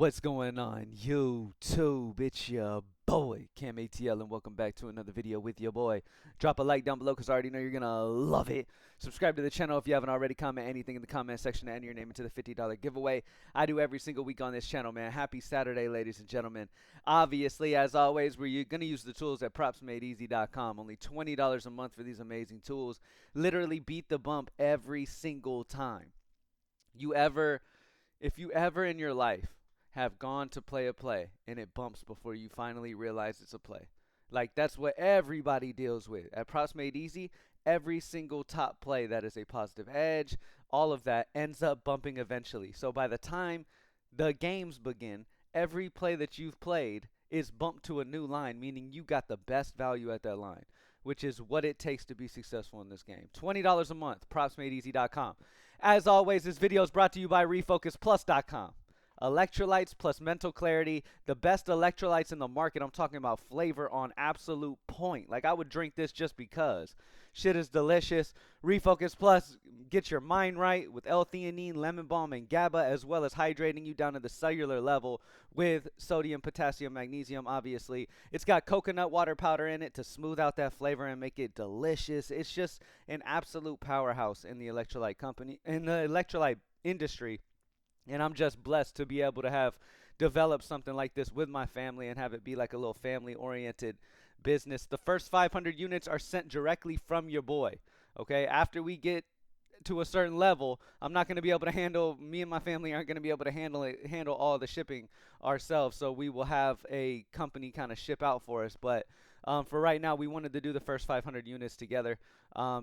What's going on, YouTube? It's your boy, CamATL, and welcome back to another video with your boy. Drop a like down below because I already know you're going to love it. Subscribe to the channel if you haven't already. Comment anything in the comment section to enter your name into the $50 giveaway I do every single week on this channel, man. Happy Saturday, ladies and gentlemen. Obviously, as always, we're going to use the tools at PropsMadeEasy.com. Only $20 a month for these amazing tools. Literally beat the bump every single time. If you ever in your life have gone to play a play and it bumps before you finally realize it's a play. Like, that's what everybody deals with. At Props Made Easy, every single top play that is a positive edge, all of that ends up bumping eventually. So by the time the games begin, every play that you've played is bumped to a new line, meaning you got the best value at that line, which is what it takes to be successful in this game. $20 a month, PropsMadeEasy.com. As always, this video is brought to you by RefocusPlus.com. Electrolytes plus mental clarity, the best electrolytes in the market. I'm talking about flavor on absolute point. Like, I would drink this just because. Shit is delicious. Refocus Plus gets your mind right with L-theanine, lemon balm, and GABA, as well as hydrating you down to the cellular level with sodium, potassium, magnesium, obviously. It's got coconut water powder in it to smooth out that flavor and make it delicious. It's just an absolute powerhouse in the electrolyte industry. And I'm just blessed to be able to have developed something like this with my family and have it be like a little family-oriented business. The first 500 units are sent directly from your boy. Okay, after we get to a certain level, I'm not going to be able to handle, me and my family aren't going to be able to handle all the shipping ourselves. So we will have a company kind of ship out for us. But for right now, we wanted to do the first 500 units together.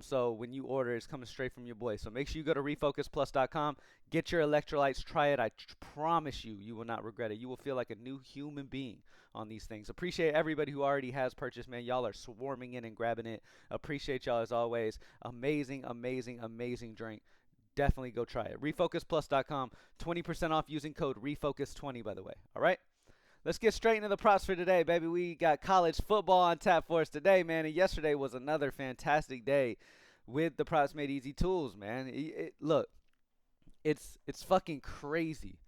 So when you order, it's coming straight from your boy. So make sure you go to refocusplus.com, get your electrolytes, try it. I promise you, you will not regret it. You will feel like a new human being on these things. Appreciate everybody who already has purchased, man. Y'all are swarming in and grabbing it. Appreciate y'all as always. Amazing, amazing, amazing drink. Definitely go try it. Refocusplus.com, 20% off using code REFOCUS20, by the way. All right? Let's get straight into the props for today, baby. We got college football on tap for us today, man. And yesterday was another fantastic day with the Props Made Easy tools, man. Look, it's fucking crazy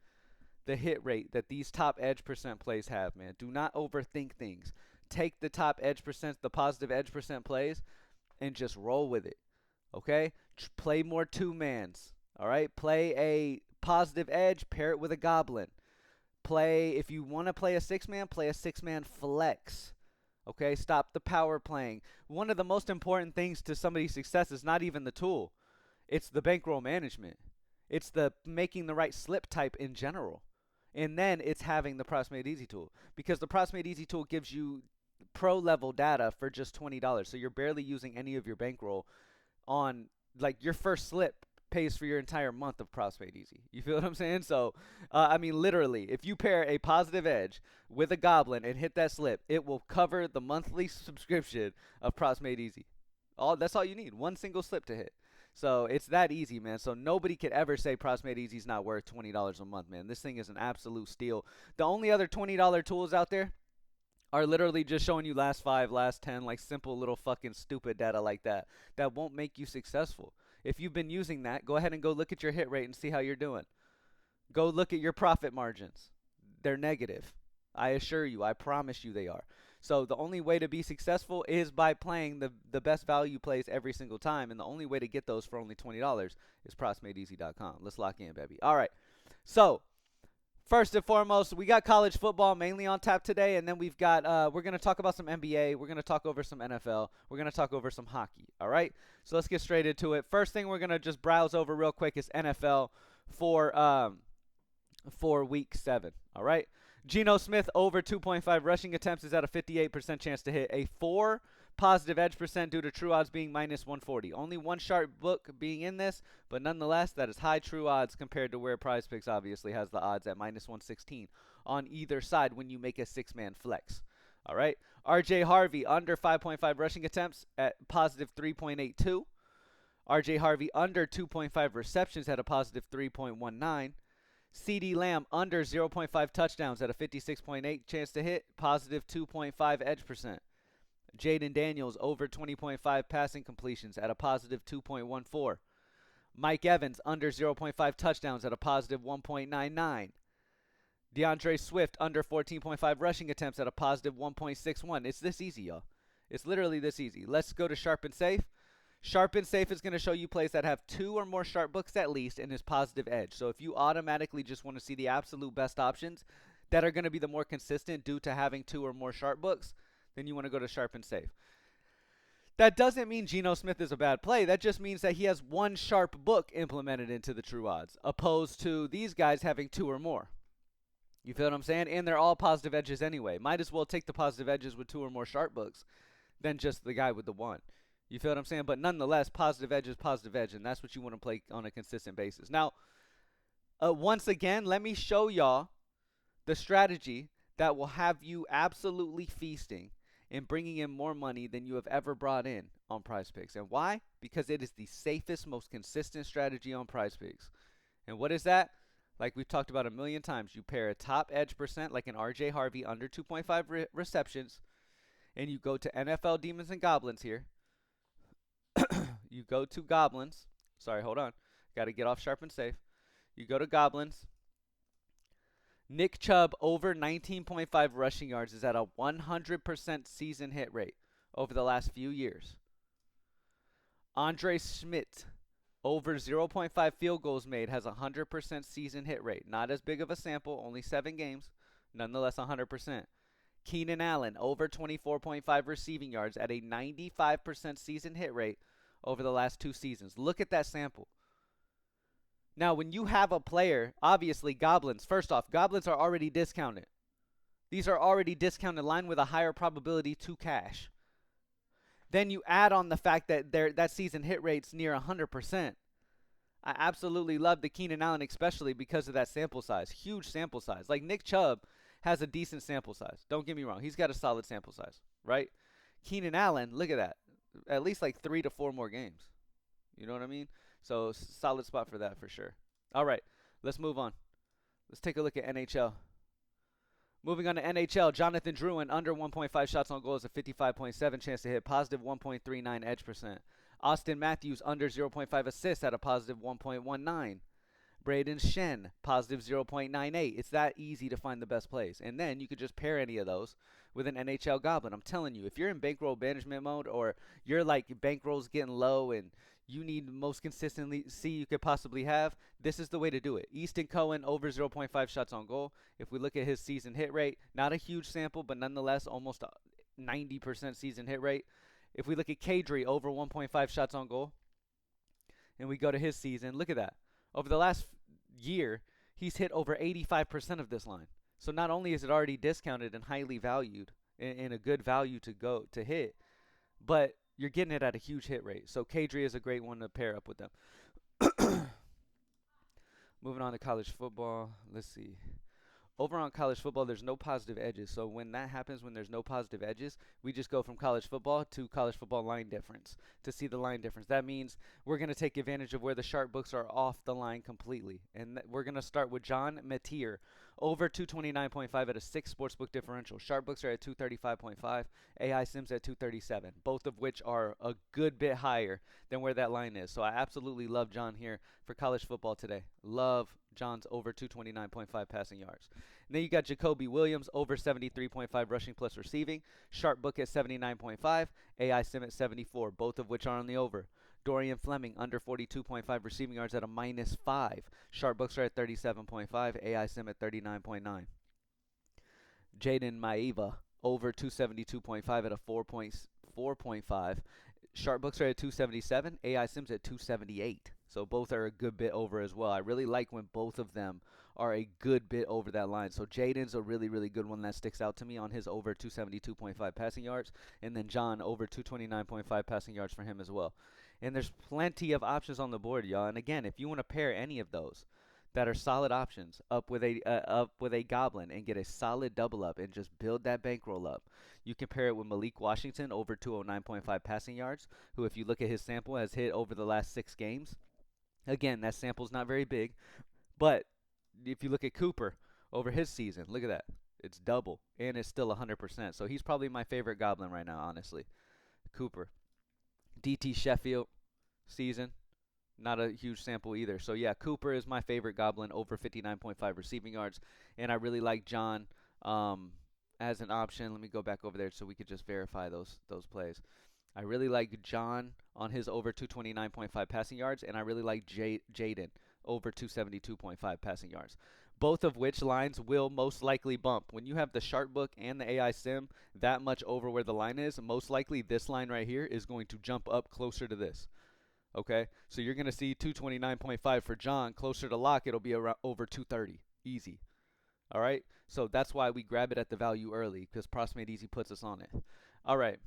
the hit rate that these top edge percent plays have, man. Do not overthink things. Take the top edge percent, the positive edge percent plays, and just roll with it. Okay? Play more two-mans. All right? Play a positive edge, pair it with a goblin. If you want to play a six-man, play a six-man flex. Okay? Stop the power playing. One of the most important things to somebody's success is not even the tool. It's the bankroll management. It's the making the right slip type in general. And then it's having the Props Made Easy tool. Because the Props Made Easy tool gives you pro-level data for just $20. So you're barely using any of your bankroll on, like, your first slip pays for your entire month of Props Made Easy. You feel what I'm saying? So, I mean, literally, if you pair a positive edge with a goblin and hit that slip, it will cover the monthly subscription of Props Made Easy. That's all you need. One single slip to hit. So it's that easy, man. So nobody could ever say Props Made Easy is not worth $20 a month, man. This thing is an absolute steal. The only other $20 tools out there are literally just showing you last 5, last 10, like simple little fucking stupid data like that won't make you successful. If you've been using that, go ahead and go look at your hit rate and see how you're doing. Go look at your profit margins. They're negative. I assure you, I promise you they are. So the only way to be successful is by playing the best value plays every single time. And the only way to get those for only $20 is PropsMadeEasy.com. Let's lock in, baby. All right. So first and foremost, we got college football mainly on tap today, and then we've got we're going to talk about some NBA, we're going to talk over some NFL, we're going to talk over some hockey, all right? So let's get straight into it. First thing we're going to just browse over real quick is NFL for week 7, all right? Geno Smith over 2.5 rushing attempts is at a 58% chance to hit. A 4 positive edge percent due to true odds being minus 140. Only one sharp book being in this, but nonetheless, that is high true odds compared to where PrizePicks obviously has the odds at minus 116 on either side when you make a 6-man flex. All right. RJ Harvey under 5.5 rushing attempts at positive 3.82. RJ Harvey under 2.5 receptions at a positive 3.19. CD Lamb under 0.5 touchdowns at a 56.8 chance to hit, positive 2.5 edge percent. Jaden Daniels over 20.5 passing completions at a positive 2.14. Mike Evans under 0.5 touchdowns at a positive 1.99. DeAndre Swift under 14.5 rushing attempts at a positive 1.61. It's this easy, y'all. It's literally this easy. Let's go to Sharp and Safe. Sharp and Safe is going to show you plays that have 2 or more sharp books at least and is positive edge. So if you automatically just want to see the absolute best options that are going to be the more consistent due to having 2 or more sharp books, then you want to go to Sharp and Safe. That doesn't mean Geno Smith is a bad play. That just means that he has 1 sharp book implemented into the true odds, opposed to these guys having 2 or more. You feel what I'm saying? And they're all positive edges anyway. Might as well take the positive edges with 2 or more sharp books than just the guy with the 1. You feel what I'm saying? But nonetheless, positive edge is positive edge, and that's what you want to play on a consistent basis. Now, once again, let me show y'all the strategy that will have you absolutely feasting and bringing in more money than you have ever brought in on PrizePicks. And why? Because it is the safest, most consistent strategy on PrizePicks. And what is that? Like we've talked about a million times, you pair a top edge percent like an RJ Harvey under 2.5 receptions, and you go to NFL Demons and Goblins here. You go to Goblins. Sorry, hold on. Got to get off Sharp and Safe. You go to Goblins. Nick Chubb over 19.5 rushing yards is at a 100% season hit rate over the last few years. Andre Schmidt over 0.5 field goals made has a 100% season hit rate. Not as big of a sample, only 7 games. Nonetheless, 100%. Keenan Allen over 24.5 receiving yards at a 95% season hit rate over the last 2 seasons. Look at that sample. Now, when you have a player, obviously Goblins, first off, Goblins are already discounted. These are already discounted line with a higher probability to cash. Then you add on the fact that that season hit rate's near 100%. I absolutely love the Keenan Allen, especially because of that sample size. Huge sample size. Like Nick Chubb has a decent sample size. Don't get me wrong. He's got a solid sample size, right? Keenan Allen, look at that. At least like 3 to 4 more games. You know what I mean? So solid spot for that for sure. All right, let's move on. Let's take a look at NHL. Moving on to NHL, Jonathan Drouin under 1.5 shots on goal is a 55.7 chance to hit, positive 1.39 edge percent. Austin Matthews under 0.5 assists at a positive 1.19. Braden Shen, positive 0.98. It's that easy to find the best plays. And then you could just pair any of those with an NHL Goblin. I'm telling you, if you're in bankroll management mode or you're like bankroll's getting low and you need the most consistency you could possibly have, this is the way to do it. Easton Cohen over 0.5 shots on goal. If we look at his season hit rate, not a huge sample, but nonetheless almost a 90% season hit rate. If we look at Kadri over 1.5 shots on goal, and we go to his season, look at that. Over the last year, he's hit over 85% of this line. So not only is it already discounted and highly valued and a good value to hit, but you're getting it at a huge hit rate. So Kadri is a great one to pair up with them. Moving on to college football. Let's see. Over on college football, there's no positive edges. So when that happens, when there's no positive edges, we just go from college football to college football line difference to see the line difference. That means we're going to take advantage of where the sharp books are off the line completely. And we're going to start with John Matier over 229.5 at a 6 sportsbook differential. Sharp books are at 235.5, AI Sims at 237, both of which are a good bit higher than where that line is. So I absolutely love John here for college football today. Love John's over 229.5 passing yards. And then you got Jacoby Williams over 73.5 rushing plus receiving. Sharp book at 79.5. AI Sim at 74, both of which are on the over. Dorian Fleming under 42.5 receiving yards at a -5. Sharp books are at 37.5. AI Sim at 39.9. Jaden Maiva over 272.5 at a 4.5. Sharp books are at 277. AI Sims at 278. So both are a good bit over as well. I really like when both of them are a good bit over that line. So Jaden's a really, really good one that sticks out to me on his over 272.5 passing yards. And then John over 229.5 passing yards for him as well. And there's plenty of options on the board, y'all. And again, if you want to pair any of those that are solid options up with a Goblin and get a solid double up and just build that bankroll up, you can pair it with Malik Washington over 209.5 passing yards, who if you look at his sample has hit over the last 6 games. Again, that sample's not very big, but if you look at Cooper over his season, look at that. It's double, and it's still 100%. So he's probably my favorite Goblin right now, honestly. Cooper. DT Sheffield season, Not a huge sample either. So yeah, Cooper is my favorite Goblin over 59.5 receiving yards, and I really like John um, as an option. Let me go back over there so we could just verify those plays. I really like John on his over 229.5 passing yards, and I really like Jaden over 272.5 passing yards. Both of which lines will most likely bump. When you have the Sharp Book and the AI Sim that much over where the line is, most likely this line right here is going to jump up closer to this. Okay, so you're going to see 229.5 for John. Closer to lock, it'll be around over 230. Easy. All right, so that's why we grab it at the value early because Proximate Easy puts us on it. All right,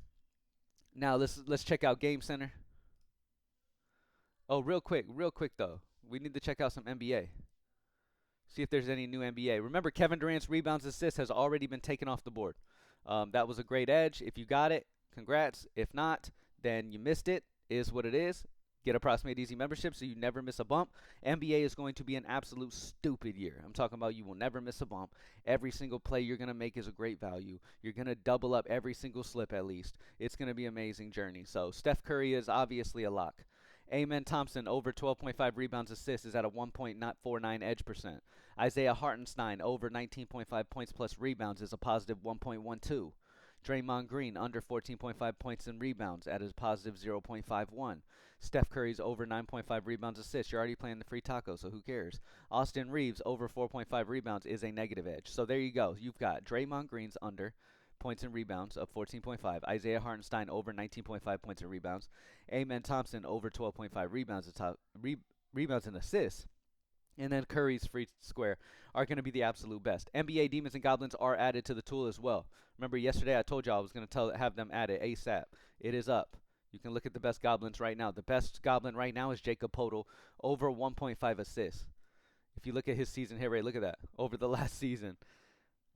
now let's check out Game Center. Oh, real quick though, we need to check out some NBA. See if there's any new NBA. Remember, Kevin Durant's rebounds assist has already been taken off the board. That was a great edge. If you got it, congrats. If not, then you missed it. Is what it is. Get a Proximate Easy membership so you never miss a bump. NBA is going to be an absolute stupid year. I'm talking about you will never miss a bump. Every single play you're going to make is a great value. You're going to double up every single slip at least. It's going to be an amazing journey. So Steph Curry is obviously a lock. Amen Thompson over 12.5 rebounds assists is at a 1.49 edge percent. Isaiah Hartenstein over 19.5 points plus rebounds is a positive 1.12. Draymond Green under 14.5 points and rebounds at a positive 0.51. Steph Curry's over 9.5 rebounds assists. You're already playing the free taco, so who cares? Austin Reeves over 4.5 rebounds is a negative edge. So there you go. You've got Draymond Green's under points and rebounds of 14.5. Isaiah Hartenstein over 19.5 points and rebounds. Amen Thompson over 12.5 rebounds and assists. And then Curry's free square are going to be the absolute best. NBA Demons and Goblins are added to the tool as well. Remember yesterday I told you I was going to have them add it ASAP. It is up. You can look at the best Goblins right now. The best Goblin right now is Jacob Podol over 1.5 assists. If you look at his season hit rate, look at that. Over the last season.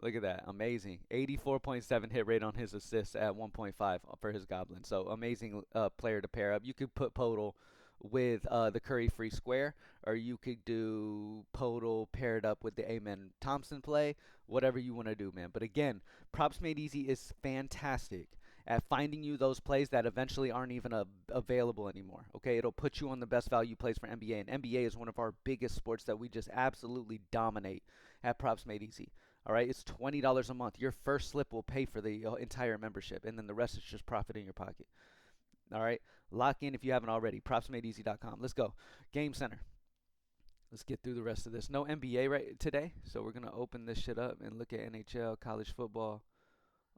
Look at that. Amazing. 84.7 hit rate on his assists at 1.5 for his Goblin. So amazing player to pair up. You could put Podol with the Curry free square, or you could do Podol paired up with the Amen Thompson play, whatever you want to do, man. But again, Props Made Easy is fantastic at finding you those plays that eventually aren't even available anymore. Okay, it'll put you on the best value plays for NBA, and NBA is one of our biggest sports that we just absolutely dominate at Props Made Easy. All right, it's $20 a month. Your first slip will pay for the entire membership, and then the rest is just profit in your pocket. All right, lock in if you haven't already. PropsMadeEasy.com. Let's go. Game Center. Let's get through the rest of this. No NBA right today, so we're gonna open this shit up and look at NHL, college football,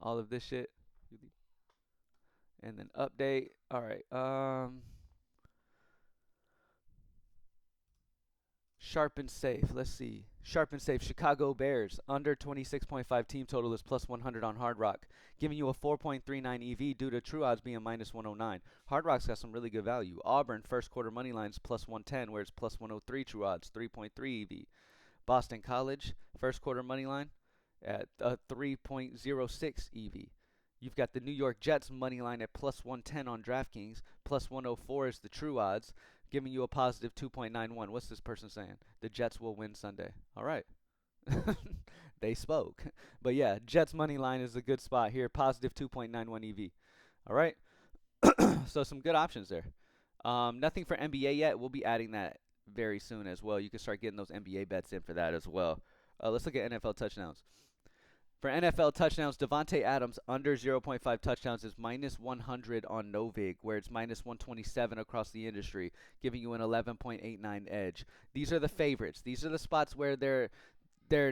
all of this shit, and then update. All right. Sharp and safe. Let's see. Sharp and safe. Chicago Bears under 26.5 team total is plus 100 on Hard Rock, giving you a 4.39 EV due to true odds being minus 109. Hard Rock's got some really good value. Auburn first quarter money lines plus 110, where it's plus 103 true odds, 3.3 EV. Boston College first quarter money line at 3.06 EV. You've got the New York Jets money line at plus 110 on DraftKings, plus 104 is the true odds, giving you a positive 2.91. What's this person saying? The Jets will win Sunday. All right. They spoke. But yeah, Jets money line is a good spot here, positive 2.91 EV. All right. So some good options there. Nothing for NBA yet. We'll be adding that very soon as well. You can start getting those NBA bets in for that as well. Let's look at NFL touchdowns. For NFL touchdowns, Devontae Adams under 0.5 touchdowns is minus 100 on Novig, where it's minus 127 across the industry, giving you an 11.89 edge. These are the favorites. These are the spots where they're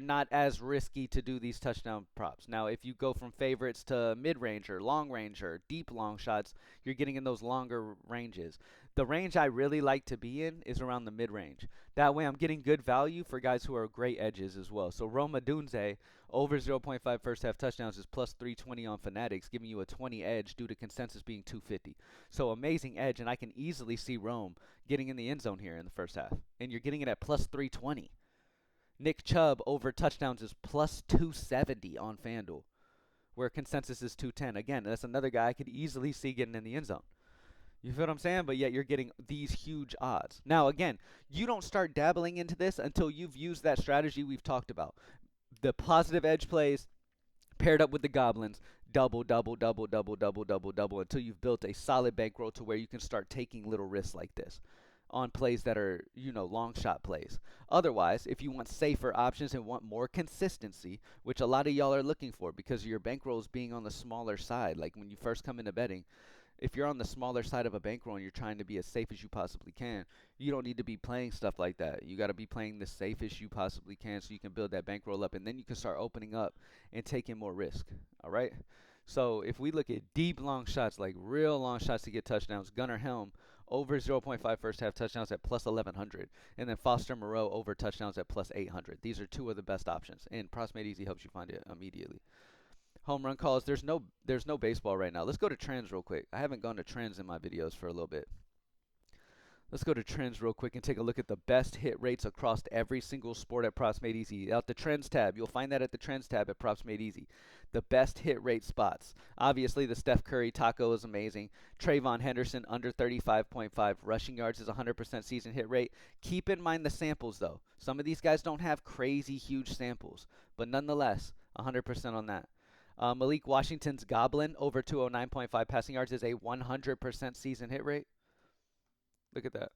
not as risky to do these touchdown props. Now, if you go from favorites to mid-range or long range or deep long shots, you're getting in those longer ranges. The range I really like to be in is around the mid-range. That way I'm getting good value for guys who are great edges as well. So Roma Dunze over 0.5 first half touchdowns is plus 320 on Fanatics, giving you a 20 edge due to consensus being 250. So amazing edge, and I can easily see Rome getting in the end zone here in the first half. And you're getting it at plus 320. Nick Chubb over touchdowns is plus 270 on FanDuel, where consensus is 210. Again, that's another guy I could easily see getting in the end zone. You feel what I'm saying? But yet you're getting these huge odds. Now, again, you don't start dabbling into this until you've used that strategy we've talked about. The positive edge plays paired up with the Goblins, double, double, double, double, double, double, double, until you've built a solid bankroll to where you can start taking little risks like this. on plays that are, long shot plays. Otherwise, if you want safer options and want more consistency, which a lot of y'all are looking for because your bankrolls being on the smaller side, like when you first come into betting, if you're on the smaller side of a bankroll and you're trying to be as safe as you possibly can, you don't need to be playing stuff like that. You got to be playing the safest you possibly can so you can build that bankroll up, and then you can start opening up and taking more risk. All right? So if we look at deep long shots, like real long shots to get touchdowns, Gunnar Helm over 0.5 first half touchdowns at plus 1100, and then Foster Moreau over touchdowns at plus 800. These are two of the best options, and PrizeMate Easy helps you find it immediately. Home run calls. There's no baseball right now. Let's go to trends real quick. I haven't gone to trends in my videos for a little bit. Let's go to trends real quick and take a look at the best hit rates across every single sport at PrizeMate Easy. Out the trends tab, you'll find that at the trends tab at PrizeMate Easy. The best hit rate spots. Obviously, the Steph Curry taco is amazing. Trayvon Henderson under 35.5 rushing yards is 100% season hit rate. Keep in mind the samples though. Some of these guys don't have crazy huge samples, but nonetheless, 100% on that. Malik Washington's Goblin over 209.5 passing yards is a 100% season hit rate. Look at that.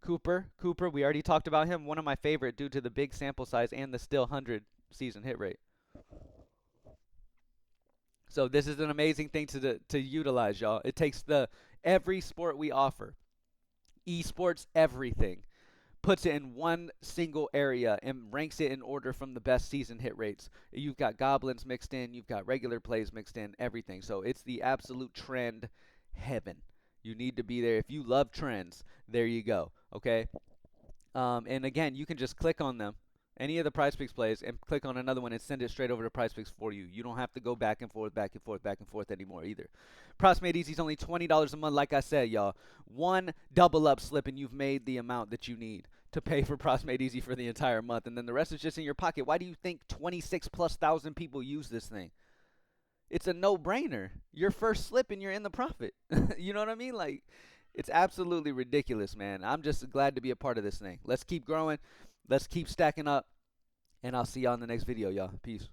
Cooper, we already talked about him. One of my favorite due to the big sample size and the still 100 season hit rate. So this is an amazing thing to utilize, y'all. It takes every sport we offer, esports, everything, puts it in one single area and ranks it in order from the best season hit rates. You've got goblins mixed in, you've got regular plays mixed in, everything. So it's the absolute trend heaven. You need to be there. If you love trends, there you go. Okay. And again, you can just click on them, any of the PrizePicks plays, and click on another one and send it straight over to PrizePicks for you. You don't have to go back and forth, back and forth, back and forth anymore either. PrizeMate Easy is only $20 a month. Like I said, y'all, one double up slip and you've made the amount that you need to pay for PrizeMate Easy for the entire month, and then the rest is just in your pocket. Why do you think 26,000+ people use this thing? It's a no-brainer. Your first slip and you're in the profit. You know what I mean? Like, it's absolutely ridiculous, man. I'm just glad to be a part of this thing. Let's keep growing. Let's keep stacking up. And I'll see y'all in the next video, y'all. Peace.